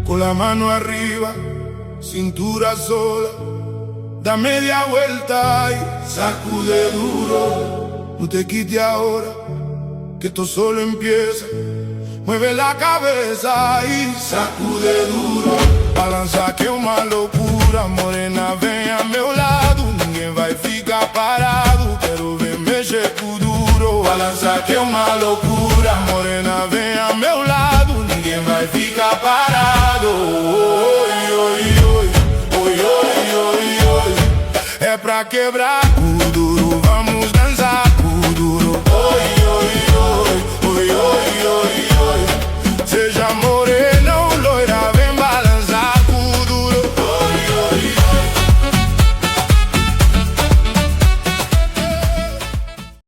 Con la mano arriba, cintura sola, da media vuelta y sacude duro. No te quites ahora, que esto solo empieza. Mueve la cabeza y sacude duro. Balança que é uma loucura, morena, vem a meu lado. Ninguém vai ficar parado, quero ver mexer Kuduro. Balança que é uma loucura, morena, vem a meu lado. Ninguém vai ficar parado. Oi, oi, oi, oi, oi, oi, oi. É pra quebrar Kuduro.